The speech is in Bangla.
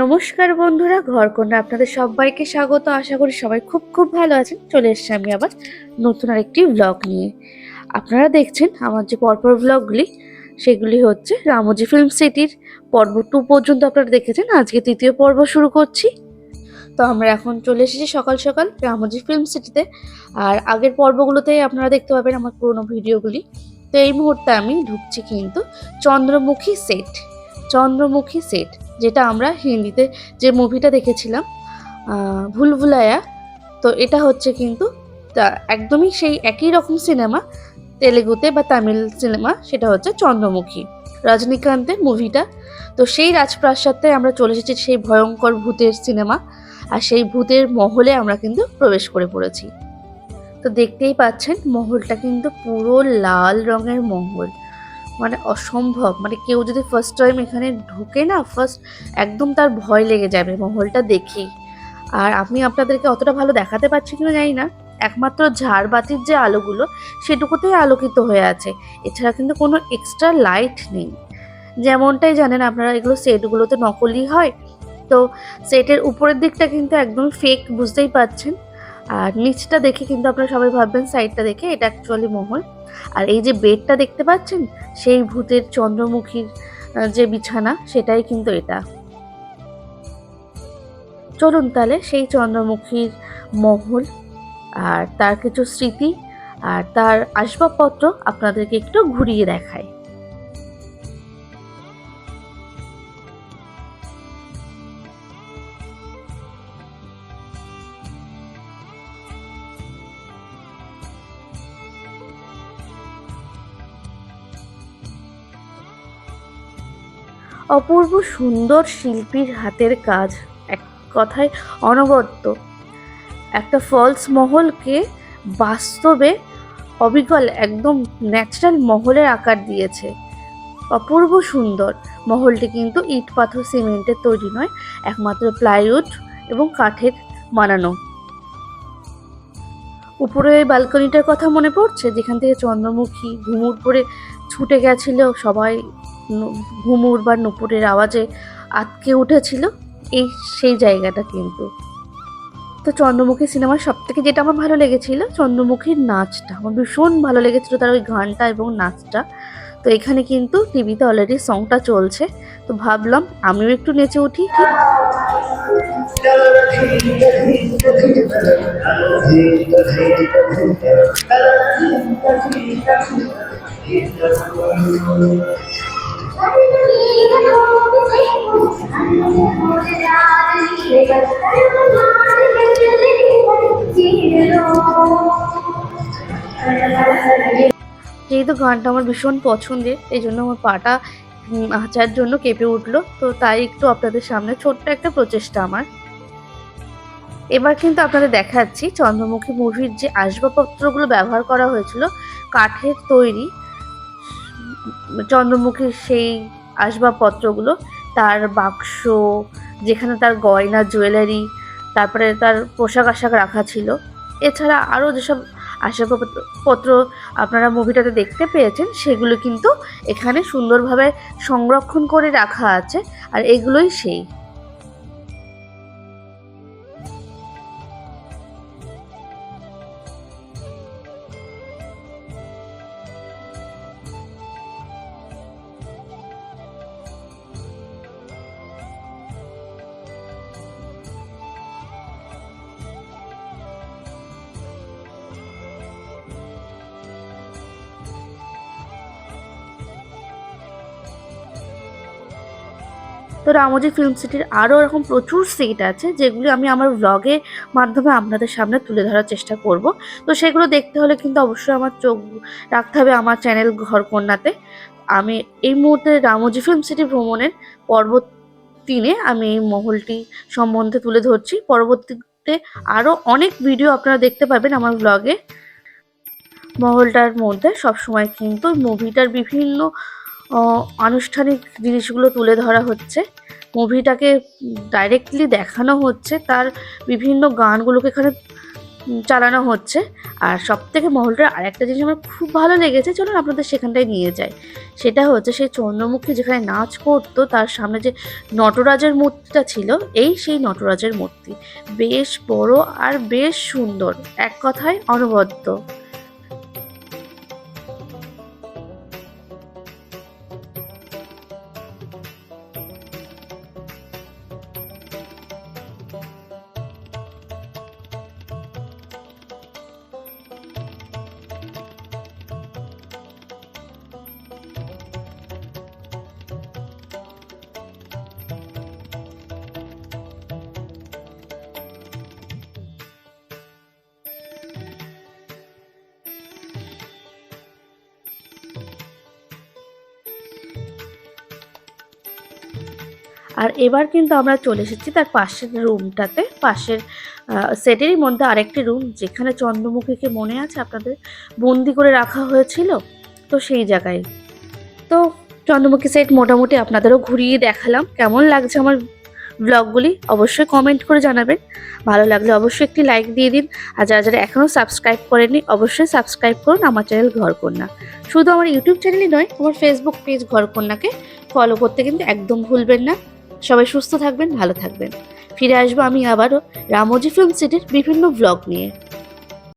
নমস্কার বন্ধুরা, ঘরকন্যা আপনাদের সবাইকে স্বাগত। আশা করি সবাই খুব খুব ভালো আছেন। চলে এসেছি আমি আবার নতুন আরেকটি ব্লগ নিয়ে। আপনারা দেখছেন আমার যে পরপর ব্লগগুলি, সেগুলি হচ্ছে রামোজি ফিল্ম সিটির পর্ব 2 পর্যন্ত আপনারা দেখেছেন। আজকে তৃতীয় পর্ব শুরু করছি। তো আমরা এখন চলে এসেছি সকাল সকাল রামোজি ফিল্ম সিটিতে। আর আগের পর্বগুলোতেই আপনারা দেখতে পাবেন আমার পুরোনো ভিডিওগুলি। তো এই মুহূর্তে আমি ঢুকছি কিন্তু চন্দ্রমুখী সেট, যেটা আমরা হিন্দিতে যে মুভিটা দেখেছিলাম ভুলভুলাইয়া। তো এটা হচ্ছে কিন্তু একদমই সেই একই রকম সিনেমা, তেলেগুতে বা তামিল সিনেমা, সেটা হচ্ছে চন্দ্রমুখী, রজনীকান্তের মুভিটা। তো সেই রাজপ্রাসাদে আমরা চলে এসেছি, সেই ভয়ঙ্কর ভূতের সিনেমা। আর সেই ভূতের মহলে আমরা কিন্তু প্রবেশ করে পড়েছি। তো দেখতেই পাচ্ছেন মহলটা কিন্তু পুরো লাল রঙের মহল, মানে অসম্ভব। মানে কেউ যদি ফার্স্ট টাইম এখানে ঢুকে না, একদম তার ভয় লেগে যাবে মহলটা দেখেই। আর আমি আপনাদেরকে অতটা ভালো দেখাতে পারছি কিনা জানি না, একমাত্র ঝাড়বাতির যে আলোগুলো সেটুকুতেই আলোকিত হয়ে আছে, এছাড়া কিন্তু কোনো এক্সট্রা লাইট নেই। যেমনটাই জানেন আপনারা, এগুলো সেটগুলোতে নকলি হয়। তো সেটের উপরের দিকটা কিন্তু একদম ফেক, বুঝতেই পাচ্ছেন। আর নিচটা দেখে কিন্তু আপনারা সবাই ভাববেন, সাইডটা দেখে, এটা অ্যাকচুয়ালি মহল। আর এই যে বেডটা দেখতে পাচ্ছেন, সেই ভূতের চন্দ্রমুখীর যে বিছানা, সেটাই কিন্তু এটা। চলুন তাহলে সেই চন্দ্রমুখীর মহল আর তার কিছু স্মৃতি আর তার আসবাবপত্র আপনাদেরকে একটু ঘুরিয়ে দেখায়। অপূর্ব সুন্দর শিল্পীর হাতের কাজ, এক কথায় অনবদ্য। একটা ফলস মহলকে বাস্তবে অবিকল একদম ন্যাচারাল মহলের আকার দিয়েছে। অপূর্ব সুন্দর। মহলটি কিন্তু ইট পাথর সিমেন্টের তৈরি নয়, একমাত্র প্লাইউড এবং কাঠের বানানো। উপরে ওই ব্যালকনিটার কথা মনে পড়ছে, যেখান থেকে চন্দ্রমুখী ঘুমুর পরে ছুটে গেছিল, সবাই ঘুমুর বা নুপুরের আওয়াজে আটকে উঠেছিল, এই সেই জায়গাটা কিন্তু। তো চন্দ্রমুখী সিনেমার সব থেকে যেটা আমার ভালো লেগেছিল, চন্দ্রমুখীর নাচটা আমার ভীষণ ভালো লেগেছিল, তার ওই গানটা এবং নাচটা। তো এখানে কিন্তু টিভিতে অলরেডি সংটা চলছে, তো ভাবলাম আমিও একটু নেচে উঠি। যেহেতু গানটা আমার ভীষণ পছন্দের, এই জন্য আমার পাটা নাচার জন্য কেঁপে উঠলো। তো তাই একটু আপনাদের সামনে ছোট্ট একটা প্রচেষ্টা আমার। এবার কিন্তু আপনাদের দেখাচ্ছি চন্দ্রমুখী মুভির যে আসবাবপত্রগুলো ব্যবহার করা হয়েছিল, কাঠের তৈরি চন্দ্রমুখীর সেই আসবাবপত্রগুলো, তার বাক্স, যেখানে তার গয়না জুয়েলারি, তারপরে তার পোশাক আশাক রাখা ছিল। এছাড়া আরও যেসব আসবাবপত্র আপনারা মুভিটাতে দেখতে পেয়েছেন, সেগুলো কিন্তু এখানে সুন্দরভাবে সংরক্ষণ করে রাখা আছে। আর এগুলোই সেই। তো রামোজি ফিল্ম সিটির আরও এরকম প্রচুর সিট আছে, যেগুলি আমি আমার ব্লগের মাধ্যমে আপনাদের সামনে তুলে ধরার চেষ্টা করব। তো সেগুলো দেখতে হলে কিন্তু অবশ্যই আমার চোখ রাখতে হবে আমার চ্যানেল ঘরকন্যাতে। আমি এই মুহূর্তে রামোজি ফিল্ম সিটি ভ্রমণের পর্ব 3-এ আমি এই মহলটি সম্বন্ধে তুলে ধরছি। পরবর্তীতে আরও অনেক ভিডিও আপনারা দেখতে পাবেন আমার ব্লগে। মহলটার মধ্যে সবসময় কিন্তু মুভিটার বিভিন্ন আনুষ্ঠানিক জিনিসগুলো তুলে ধরা হচ্ছে, মুভিটাকে ডাইরেক্টলি দেখানো হচ্ছে, তার বিভিন্ন গানগুলোকে এখানে চালানো হচ্ছে। আর সবথেকে মহলটার আরেকটা জিনিস আমার খুব ভালো লেগেছে, চলুন আপনাদের সেখানটায় নিয়ে যাই। সেটা হচ্ছে সেই চন্দ্রমুখী যেখানে নাচ করতো তার সামনে যে নটরাজের মূর্তিটা ছিল, এই সেই নটরাজের মূর্তি বেশ বড় আর বেশ সুন্দর, এক কথায় অনবদ্য। আর এবার কিন্তু আমরা চলে এসেছি তার পাশের রুমটাতে, পাশের সেটেরই মধ্যে আরেকটি রুম যেখানে চন্দ্রমুখীকে মনে আছে আপনাদের বন্দি করে রাখা হয়েছিল, তো সেই জায়গায়। তো চন্দ্রমুখী সেট মোটামুটি আপনাদেরও ঘুরিয়ে দেখালাম। কেমন লাগছে আমার ব্লগগুলি অবশ্যই কমেন্ট করে জানাবেন। ভালো লাগলে অবশ্যই একটি লাইক দিয়ে দিন। আর যারা যারা এখনও সাবস্ক্রাইব করেননি অবশ্যই সাবস্ক্রাইব করুন আমার চ্যানেল ঘরকন্যা। শুধু আমার ইউটিউব চ্যানেলই নয়, আমার ফেসবুক পেজ ঘরকন্যাকে ফলো করতে কিন্তু একদম ভুলবেন না। সবাই সুস্থ থাকবেন, ভালো থাকবেন। ফিরে আসবো আমি আবারও রামোজি ফিল্ম সিটির বিভিন্ন ব্লগ নিয়ে।